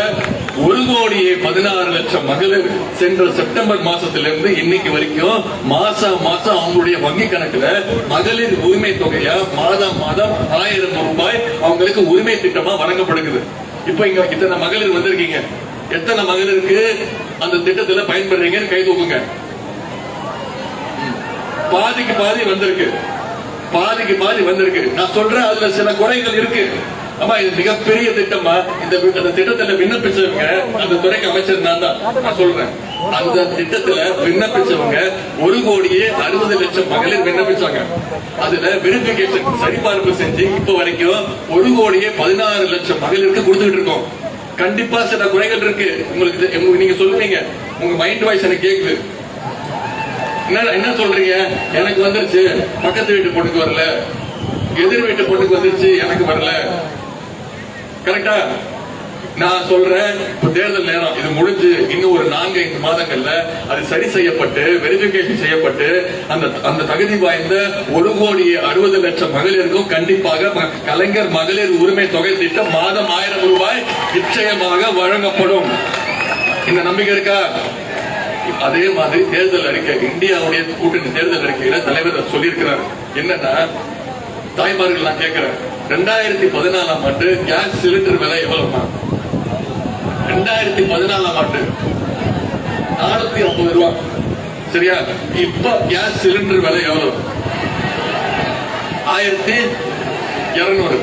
1,16,00,000 மகளிர் சென்ற செப்டம்பர் மாசத்திலிருந்து இன்னைக்கு வரைக்கும் மாசம் மாசம் அவங்களுடைய வங்கி கணக்குல மகளிர் உரிமை தொகையா மாதம் மாதம் 1000 ரூபாய் அவங்களுக்கு உரிமை திட்டமா வழங்கப்படுகிறது. இப்ப இங்க இத்தனை மகளிர் வந்திருக்கீங்க, எத்தனை மகளிருக்கு அந்த திட்டத்துல பயன்படுறீங்கன்னு கை தூக்குங்க. பாதிக்கு பாதி வந்திருக்கு, பாதிக்கு பாதி வந்திருக்கு. நான் சொல்றேன், அதுல சில குறைகள் இருக்கு. ஆமா, இது மிகப்பெரிய திட்டமா. இந்த திட்டத்துல விண்ணப்பிச்சவங்க அந்த துறைக்கு அமைச்சர் நான் தான். நான் சொல்றேன், அந்த திட்டத்துல விண்ணப்பிச்சவங்க 1,60,00,000 மகளிர் விண்ணப்பிச்சாங்க. அதுல வெரிபிகேஷன் சரிபார்ப்பு செஞ்சு இப்ப வரைக்கும் 1,16,00,000 மகளிருக்கு கொடுத்துட்டு இருக்கோம். கண்டிப்பா சில குறைகள் இருக்கு. உங்களுக்கு நீங்க சொல்லுவீங்க, உங்க மைண்ட் வாய்ஸ் எனக்கு கேக்குது. என்ன சொல்றீங்க, எனக்கு வந்துருச்சு, பக்கத்து வீட்டு பொண்ணுக்கு வரல, எதிர் வீட்டு பொண்ணுக்கு வந்துருச்சு, எனக்கு வரல. கரெக்டா? நான் சொல்றேன், இப்ப தேர்தல் நேரம் இது முடிஞ்சு இன்னும் ஒரு 4-5 மாதங்கள்ல அது சரி செய்யப்பட்டு வெரிஃபிகேஷன் செய்யப்பட்டு அந்த தகுதி வாய்ந்த 1,60,00,000 மகளிருக்கும் கண்டிப்பாக கலைஞர் மகளிர் உரிமை தொகை திட்டம் மாதம் 1000 ரூபாய் நிச்சயமாக வழங்கப்படும். இந்த நம்பிக்கை இருக்கா? அதே மாதிரி தேர்தல் அறிக்கை, இந்தியாவுடைய கூட்டணி தேர்தல் அறிக்கையில தலைவர் சொல்லியிருக்கிறார் என்னன்னா, தாய்மார்கள் நான் கேட்கிறேன், 2014ஆம் ஆண்டு கேஸ் சிலிண்டர் விலை எவ்வளவுமா? 2014ஆம் ஆண்டு 450 ரூபாய். சரியா? இப்ப கேஸ் சிலிண்டர் விலை எவ்வளவு? 1200.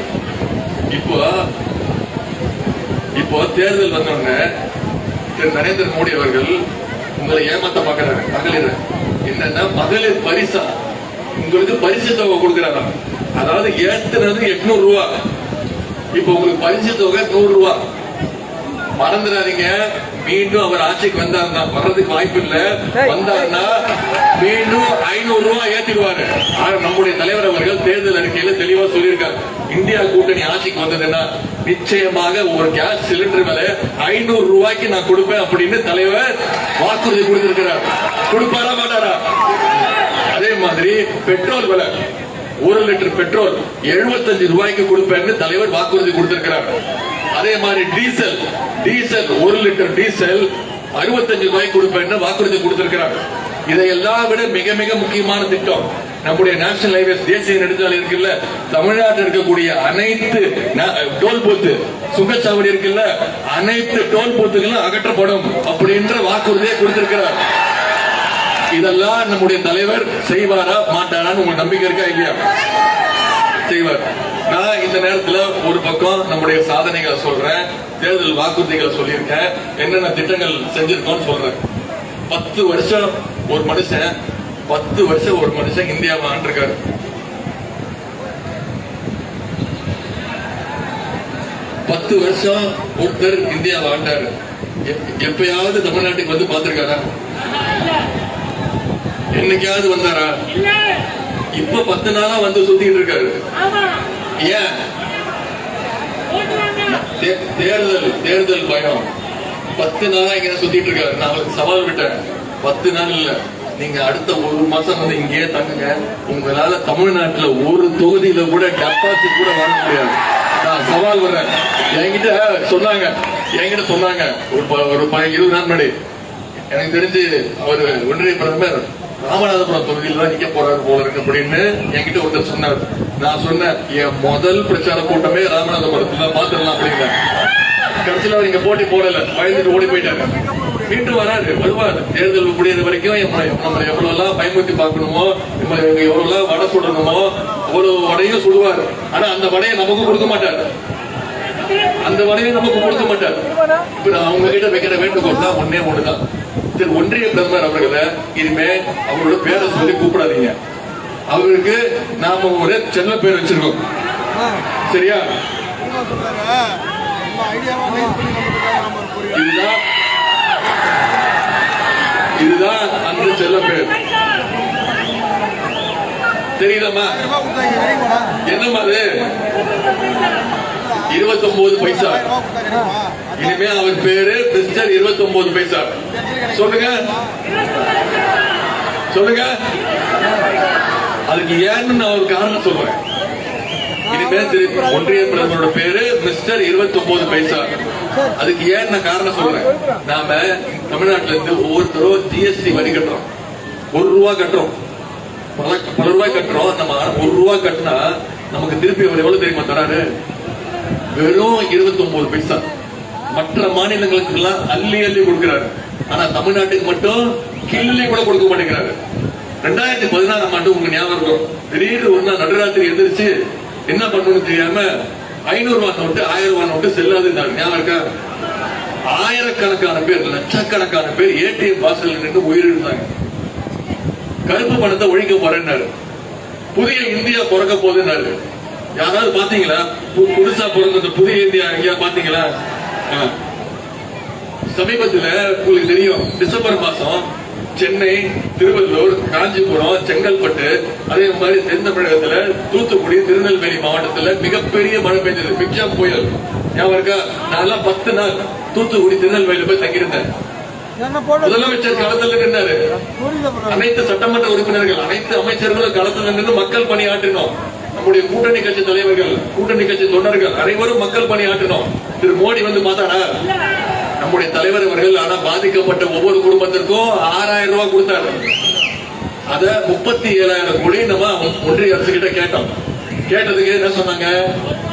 இப்போ தேர்தல் வந்தோடனே திரு நரேந்திர மோடி அவர்கள் உங்களை ஏமாத்த பாக்குறாரு. மகளிர் என்னன்னா, மகளிர் பரிசா உங்களுக்கு பரிசு தொகை கொடுக்கிறாரா? அதாவது ஏத்துனது 800 ரூபாய், இப்ப உங்களுக்கு பரிசு தொகை 100 ரூபாய். மறந்துடாதீங்க, மீண்டும் அவர் ஆட்சிக்கு வந்தாருன்னா, வர்றதுக்கு வாய்ப்பு இல்ல, வந்தாருன்னா மீண்டும் 500 ரூபாய் ஏத்திடுவாரு. நம்முடைய தலைவர் அவர்கள் தேர்தல் அறிக்கையில தெளிவா சொல்லியிருக்காரு, இந்தியா கூட்டணி ஆட்சிக்கு வந்ததுன்னா நிச்சயமாக ஒரு கேஸ் சிலிண்டர் விலை 500 ரூபாய்க்கு நான் கொடுப்பேன் அப்படின்னு தலைவர் வாக்குறுதி கொடுத்திருக்கிறார். கொடுப்பாரா மாட்டாரா? அதே மாதிரி பெட்ரோல் விலை, 1 லிட்டர் பெட்ரோல் 75 ரூபாய்க்கு கொடுப்பேன்னு தலைவர் வாக்குறுதி கொடுத்திருக்கிறார். அதே மாதிரி டீசல் 1 லிட்டர் டீசல் 65 ரூபாய்க்கு கொடுப்பேன்னு வாக்குறுதி கொடுத்திருக்கிறார். இதையெல்லாம் விட மிக மிக முக்கியமான திட்டம் நம்முடைய நேஷனல் ஹைவேஸ், தேசிய நெடுஞ்சாலை இருக்குல்ல, தமிழ்நாட்டில் இருக்கக்கூடிய அனைத்து டோல் பூத்து சுங்கச்சாவடி இருக்குல்ல, அனைத்து டோல் பூத்துகளும் அகற்றப்படும் அப்படின்ற வாக்குறுதியை கொடுத்திருக்கிறார். இதெல்லாம் நம்முடைய தலைவர் செய்வாரா மாட்டாரான்னு உங்களுக்கு நம்பிக்கை இருக்கா இல்லையா? செய்வார். நான் இந்த நேரத்தில் ஒரு பக்கம் நம்முடைய சாதனைகளை சொல்றேன், தேர்தல் வாக்குறுதிகளை சொல்லியிருக்கேன், என்னென்ன திட்டங்கள் செஞ்சிருக்கோம் சொல்றேன். 10 வருஷம் ஒரு மனுஷன் இந்தியாவை ஆண்டிருக்காரு. 10 வருஷம் ஒருத்தர் இந்தியாவை ஆண்டாரு. எப்பயாவது தமிழ்நாட்டுக்கு வந்து பார்த்திருக்காரா? என்னைக்காவது வந்தாரா? இப்ப 10 நாளா வந்து சுத்திட்டு இருக்காரு. ஏன்? தேர்தல் பயம். 10 நாளா இங்க சுத்திட்டு இருக்காரு. நான் அவருக்கு சவால் விட்டேன், 10 நாள் இல்ல, நீங்க அடுத்த 1 மாசம் வந்து இங்கேயே தங்குங்க, உங்களால தமிழ்நாட்டுல ஒரு தொகுதியில கூட டெபாசிட் கூட வர முடியாது. நான் சவால் வர்றேன். என்கிட்ட சொன்னாங்க ஒரு 20 நாள் முன்னாடி, எனக்கு தெரிஞ்சு அவர் ஒன்றிய பிரதமர் ராமநாதபுரம் தொகுதியில் தான் நிக்க போறாரு போல இருக்கு அப்படின்னு என்கிட்ட ஒருத்தர் சொன்னார். நான் சொன்னேன், என் முதல் பிரச்சார கூட்டமே ராமநாதபுரத்துல பாத்துடலாம் அப்படிங்க. கடைசியில் அவர் இங்க போட்டி போடல, பயந்துட்டு ஓடி போயிட்டாரு. மீண்டும் வருவார். தேர்தல் முடிகிற வரைக்கும் நம்ம எவ்வளவு எல்லாம் பயமுறுத்தி பார்க்கணுமோ, நம்ம எவ்வளவு எல்லாம் வடை சுடணுமோ அவ்வளவு வடையும் சுடுவார். ஆனா அந்த வடையை நமக்கு கொடுக்க மாட்டார். இப்ப நான் அவங்க கிட்ட வைக்கிற வேண்டுகோள் தான் ஒண்ணுதான், ஒன்றிய பிரதமர் அவர்களை இனிமே அவரோட பேரை சொல்லி கூப்பிடாதீங்க. அவருக்கு நாம ஒரு செல்ல பேர் வச்சிருக்கோம். சரியா? இதுதான் அந்த செல்ல பேர். தெரியுதமா? என்னமா அது? 29 பைசா. இனிமே அவர் பேரு மிஸ்டர் 29 பைசா. சொல்லுங்க. அதுக்கு ஏன்னு நான் ஒரு காரணம் சொல்றேன். இனிமே ஒன்றிய பிரதமரோட பேரு மிஸ்டர் 29 பைசா. அதுக்கு ஏன் நான் காரணம் சொல்றேன். நாம தமிழ்நாட்டில இருந்து ஒவ்வொருத்தரும் ஜிஎஸ்டி வரி கட்டுறோம். 1 ரூபா கட்டுறோம், பல ரூபாய் கட்டுறோம். நம்ம 1 ரூபா கட்டினா நமக்கு திருப்பி அவர் எவ்வளவு தெரியுமா தராரு? வெறும் 29 பைசா. மற்ற மாநிலங்களுக்கு எல்லாம் அள்ளி கொடுக்கிறாரு. ஆனா தமிழ்நாட்டுக்கு மட்டும் கிள்ளி கூட கொடுக்க மாட்டேங்கிறாரு. 2016ஆம் ஆண்டு உங்களுக்கு ஞாபகம் இருக்கும், திடீர்னு ஒரு நாள் நடுராத்திரி எந்திரிச்சு என்ன பண்ணணும்னு தெரியாம 500 ரூபாய் நோட்டு 1000 ரூபாய் நோட்டு செல்லாதுன்னாரு. ஞாபகம் இருக்கா? ஆயிரக்கணக்கான பேர், லட்சக்கணக்கான பேர் ஏடிஎம் வாசல் நின்று உயிரிழந்தாங்க. கருப்பு பணத்தை ஒழிக்க போறேன்னாரு. புதிய இந்தியா பிறக்க போகுதுன்னாரு. யாராவது பாத்தீங்களா? புதுசா பிறந்த புதிய இந்தியா எங்கேயா பாத்தீங்களா? சமீபத்தில் உங்களுக்கு தெரியும், டிசம்பர் மாசம் சென்னை, திருவள்ளூர், காஞ்சிபுரம், செங்கல்பட்டு, அதே மாதிரி தென் தமிழகத்துல தூத்துக்குடி, திருநெல்வேலி மாவட்டத்துல மிகப்பெரிய மழை பெய்தது. மிக்ஜாம் புயல் ஞாபகம் இருக்கா? நான் 10 நாள் தூத்துக்குடி திருநெல்வேலியில போய் தங்கியிருந்தேன். முதலமைச்சர் களத்தில் நின்றாரு. அனைத்து சட்டமன்ற உறுப்பினர்கள், அனைத்து அமைச்சர்களும் களத்தில் நின்று மக்கள் பணியாற்றினோம். நம்முடைய கூட்டணி கட்சி தலைவர்கள், கூட்டணி கட்சி தொண்டர்கள் அனைவரும் மக்கள் பணியாற்றினோம். திரு மோடி வந்து பார்த்தாரா? நம்முடைய தலைவர் அவர்கள் ஆனா பாதிக்கப்பட்ட ஒவ்வொரு குடும்பத்திற்கும் 6000 ரூபாய் கொடுத்தாரு. அத 37,000 கோடி நம்ம ஒன்றிய அரசு கிட்ட கேட்டோம். கேட்டதுக்கு என்ன சொன்னாங்க?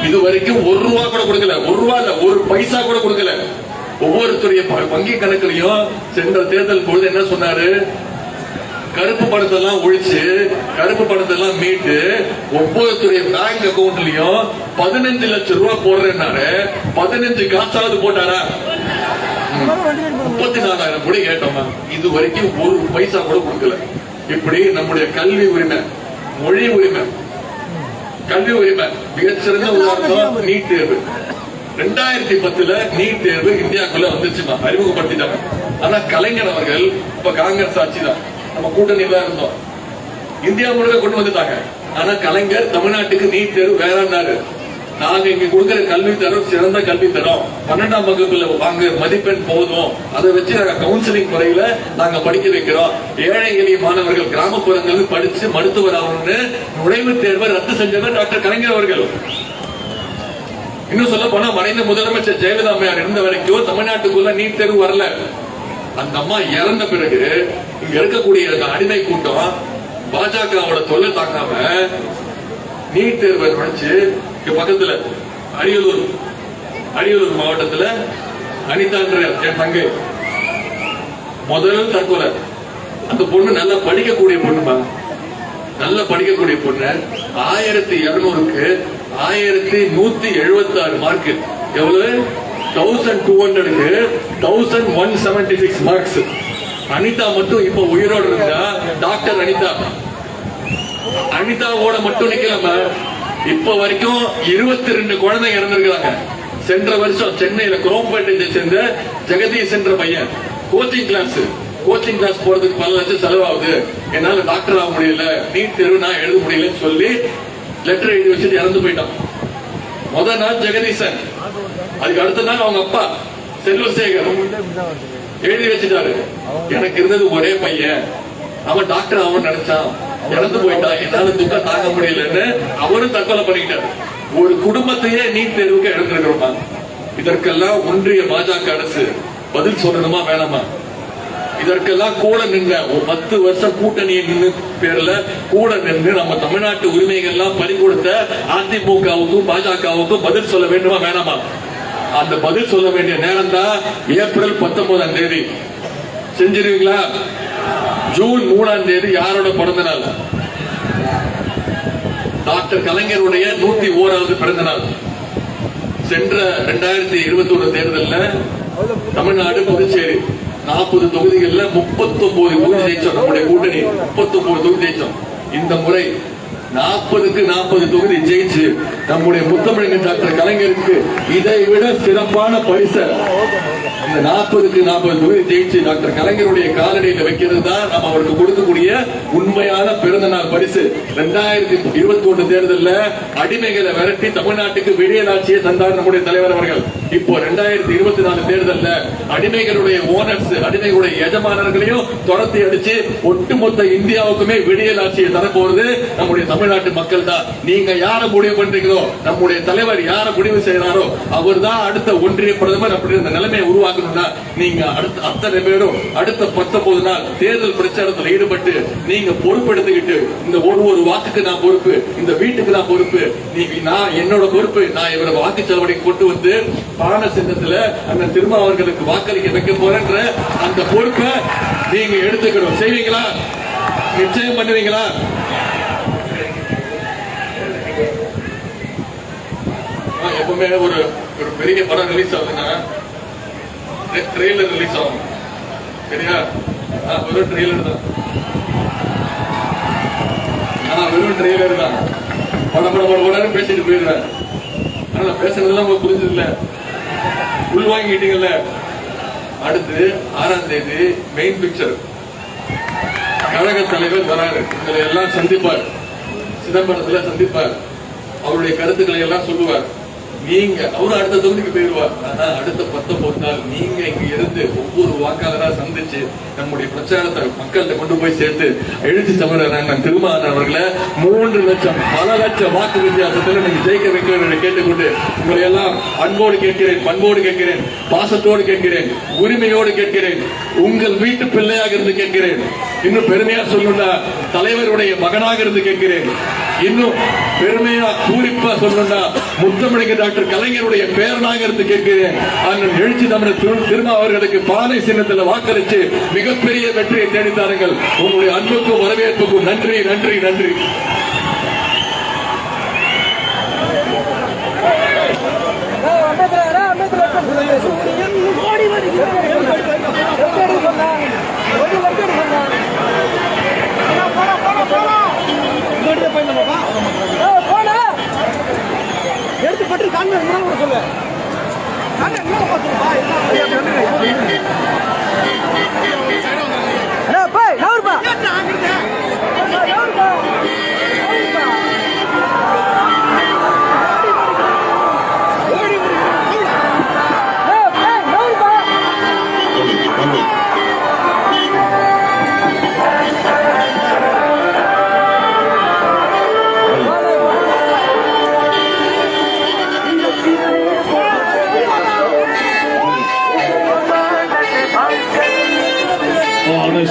இது வரைக்கும் 1 ரூபா கூட கொடுக்கல. 1 ரூபா இல்ல, 1 பைசா கூட கொடுக்கல. ஒவ்வொருத்தருடைய வங்கி கணக்குலையும் சென்ற தேர்தல் பொழுது என்ன சொன்னாரு? கருப்பு பணத்தை எல்லாம் ஒழிச்சு, கருப்பு பணத்தை எல்லாம் மீட்டு ஒவ்வொருத்தருடைய பேங்க் அக்கவுண்ட்லயும் 15 லட்சம் ரூபாய் போடுறேன்னாரு. 15 காசாவது போட்டாரா? 34,000 கோடி கேட்டோமா? இது வரைக்கும் 1 பைசா கூட கொடுக்கல. இப்படி நம்முடைய கல்வி உரிமை, மொழி உரிமை, கல்வி உரிமை மிகச்சிறந்த உதாரணம் நீட் தேர்வு. 2010 நீட் தேர்வு இந்தியாக்குள்ள வந்துச்சுமா, அறிமுகப்படுத்திட்டாங்க. ஆனா கலைஞர் அவர்கள் இப்ப காங்கிரஸ் ஆட்சி தான், நம்ம கூட்டணியில இருந்தோம், இந்தியா முழுக்க கொண்டு வந்துட்டாங்க. ஆனா கலைஞர் தமிழ்நாட்டுக்கு நீட் தேர்வு வேறன்னாரு. நாங்க இங்க கொடுக்கிற கல்வி தரம் சிறந்த கல்வி தரம், 12ஆம் வகுப்புல வாங்க மதிப்பெண் போதும், அதை வச்சு நாங்க கவுன்சிலிங் முறையில நாங்க படிக்க வைக்கிறோம். ஏழை எளிய மாணவர்கள் கிராமப்புறங்களில் படிச்சு மருத்துவர் ஆகணும்னு நுழைவுத் தேர்வை ரத்து செஞ்சவர் டாக்டர் கலைஞர் அவர்கள். இன்னும் சொல்ல போனா மறைந்த முதலமைச்சர் ஜெயலலிதா அம்மையார் இருந்த வரைக்கும் தமிழ்நாட்டுக்குள்ள நீட் தேர்வு வரல. அந்த அம்மா இறந்த பிறகு இங்க இருக்கக்கூடிய அடிமை கூட்டம் பாஜகவோட தொல்லை தாக்காம நீட் தேர்வை நுழைச்சு இங்க பக்கத்துல அரியலூர் மாவட்டத்துல அனிதான்ற என் தங்கை முதல் தற்கொலை. அந்த பொண்ணு நல்லா படிக்கக்கூடிய பொண்ணுமா, நல்லா படிக்கக்கூடிய பொண்ணு. 1200க்கு 1176 மார்க். எவ்வளவு? 1200க்கு 1176 மார்க்ஸ். அனிதா மட்டும் இப்ப உயிரோடு இருந்தா டாக்டர் அனிதாவோட மட்டும் நிக்கலாம. இப்ப வரைக்கும் 22 குழந்தை இறந்திருக்கிறாங்க. சென்ற வருஷம் சென்னையில குரோம்பேட்டை சேர்ந்த ஜெகதீஷ் என்ற பையன் கோச்சிங் கிளாஸ் போறதுக்கு பல லட்சம் செலவாகுது, என்னால டாக்டர் ஆக முடியல, நீட் தேர்வு நான் எழுத முடியலன்னு சொல்லி லெட்டர் எழுதி வச்சுட்டு இறந்து போயிட்டான். முதல் நாள் ஜெகதீசன், அதுக்கு அடுத்த நாள் அவங்க அப்பா செல்வசேகர் எழுதி வச்சுட்டாரு. எனக்கு இருந்தது ஒரே பையன், அவன் டாக்டர் அவன் நினைச்சான், இறந்து போயிட்டான், என்னால துக்கம் தாங்க முடியலன்னு அவரும் தற்கொலை பண்ணிக்கிட்டாரு. ஒரு குடும்பத்தையே நீட் தேர்வுக்கு எடுத்திருக்கிறோமா? இதற்கெல்லாம் ஒன்றிய பாஜக அரசு பதில் சொல்லணுமா வேணாமா? இதற்கெல்லாம் கூட நின்ற 10 வருஷம் கூட்டணியை நின்று பேர்ல கூட நின்று நம்ம தமிழ்நாட்டு உரிமைகள் எல்லாம் பறி கொடுத்த அதிமுகவுக்கும் பாஜகவுக்கும் பதில் சொல்ல வேண்டுமா வேணாமா? அந்த பதில் சொல்ல வேண்டிய நேரம் தான் ஏப்ரல் 19ஆம் தேதி. செஞ்சிருவீங்களா? ஜூன் 3ஆம் தேதி யாரோட பிறந்த நாள்? டாக்டர் கலைஞருடைய 101வது பிறந்த நாள். சென்ற 2021 தேர்தலில் தமிழ்நாடு புதுச்சேரி 40 தொகுதிகளில் 39 தொகுதி ஜெயிச்சோம். நம்முடைய கூட்டணி 39 தொகுதி ஜெயிச்சோம். இந்த முறை 40க்கு 40 தொகுதி ஜெயிச்சு நம்முடைய முத்தமிழர் டாக்டர் கலைஞருக்கு இதை விட சிறப்பான பரிசு இந்த 40க்கு 40 தொகுதி ஜெயிச்சு டாக்டர் கலைஞருடைய காலடியில் வைக்கிறது தான் நம்ம அவருக்கு கொடுக்கக்கூடிய உண்மையான பிறந்த நாள் பரிசு. 2021 தேர்தலில் அடிமைகளை விரட்டி தமிழ்நாட்டுக்கு விடியலாட்சியை தந்தார் நம்முடைய தலைவர் அவர்கள். இப்போ 2024 தேர்தலில் அடிமைகளுடைய ஓனர்ஸ், அடிமைகளுடைய எஜமானர்களையும் துரத்தி அடிச்சு ஒட்டுமொத்த இந்தியாவுக்குமே விடியலாட்சியை தரப்போறது நம்முடைய தமிழ்நாட்டு மக்கள் தான். நீங்க யாரை முடிவு பண்றீங்களோ, நம்முடைய தலைவர் யாரை முடிவு செய்யறாரோ அவர் தான் அடுத்த ஒன்றிய பிரதமர். அப்படி இந்த நிலைமையை உருவாக்கணும்னா நீங்க அத்தனை பேரும் அடுத்த 19 நாள் தேர்தல் பிரச்சாரத்தில் ஈடுபட்டு நீங்க பொறுப்பெடுத்துக்கிட்டு, இந்த ஒரு வாக்குக்கு நான் பொறுப்பு, இந்த வீட்டுக்கு நான் பொறுப்பு, நான் என்னோட பொறுப்பு, நான் இவரை வாக்கு செலவழி கொண்டு வந்து பான சின்னத்துல அந்த திருமாவர்களுக்கு வாக்களிக்க வைக்க போறேன்ற அந்த பொறுப்பை நீங்க எடுத்துக்கணும். செய்வீங்களா? நிச்சயம் பண்ணுவீங்களா? எப்பவுமே ஒரு பெரிய படம் ரிலீஸ் ஆகுதுன்னா ட்ரெய்லர் ரிலீஸ் ஆகும். சரியா? வெறும் ட்ரெய்லர் தான். வெறும் ட்ரெய்லர் தான். படம் பேசிட்டு போயிடுவேன். ஆனா பேசுறதெல்லாம் உங்களுக்கு புரிஞ்சது இல்ல, உள்வாங்கிட்டீங்கல்ல. அடுத்து 6ஆம் தேதி மெயின் பிக்சர் கழக தலைவர் வராரு. உங்களை எல்லாம் சந்திப்பார், சிதம்பரத்துல சந்திப்பார், அவருடைய கருத்துக்களை எல்லாம் சொல்லுவார். நீங்க அவரும் அடுத்த தொகுதிக்கு போயிடுவார். ஆனா அடுத்த 19 நாள் நீங்க இங்க இருந்து ஒவ்வொரு வாக்காளரா சந்திச்சு நம்முடைய பிரச்சாரத்தை மக்கள்கிட்ட கொண்டு போய் சேர்த்து எழுச்சி தமிழர் அண்ணன் திருமாவளவன் அவர்களை 3 லட்சம் பல லட்சம் வாக்கு வித்தியாசத்தில் நீங்க ஜெயிக்க வைக்க என்று கேட்டுக்கொண்டு உங்களை எல்லாம் அன்போடு கேட்கிறேன், பண்போடு கேட்கிறேன், பாசத்தோடு கேட்கிறேன், உரிமையோடு கேட்கிறேன், உங்கள் வீட்டு பிள்ளையாக இருந்து கேட்கிறேன். இன்னும் பெருமையா சொல்லணும்னா தலைவருடைய மகனாக இருந்து கேட்கிறேன். இன்னும் பெருமையா பூரிப்பா சொல்லணும்னா முத்தமிழக டாக்டர் கலைஞருடைய பேரனாக இருந்து கேட்கிறேன். அண்ணன் எழுச்சி தமிழர் திருமா அவர்களுக்கு பானை சின்னத்தில் வாக்களித்து மிகப்பெரிய வெற்றியை தேடித்தாருங்கள். உங்களுடைய அன்புக்கும் வரவேற்புக்கும் நன்றி நன்றி நன்றி.
எடுத்து பற்றி கான்வென்ட் சொல்லு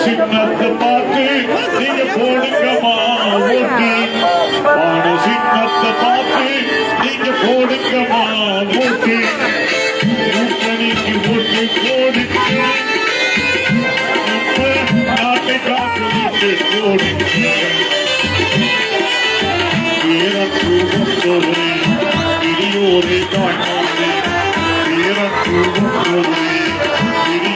சின்னத்தை பார்த்து நீங்க போடுங்கம்மா ஓட்டு. சின்னத்தை பார்த்து நீங்க போடுங்கம்மா ஓட்டு. கூட்டணிக்கு ஓட்டு போடுங்க, நாட்டை காத்து போடுங்க. இடியோரை காட்டோரே,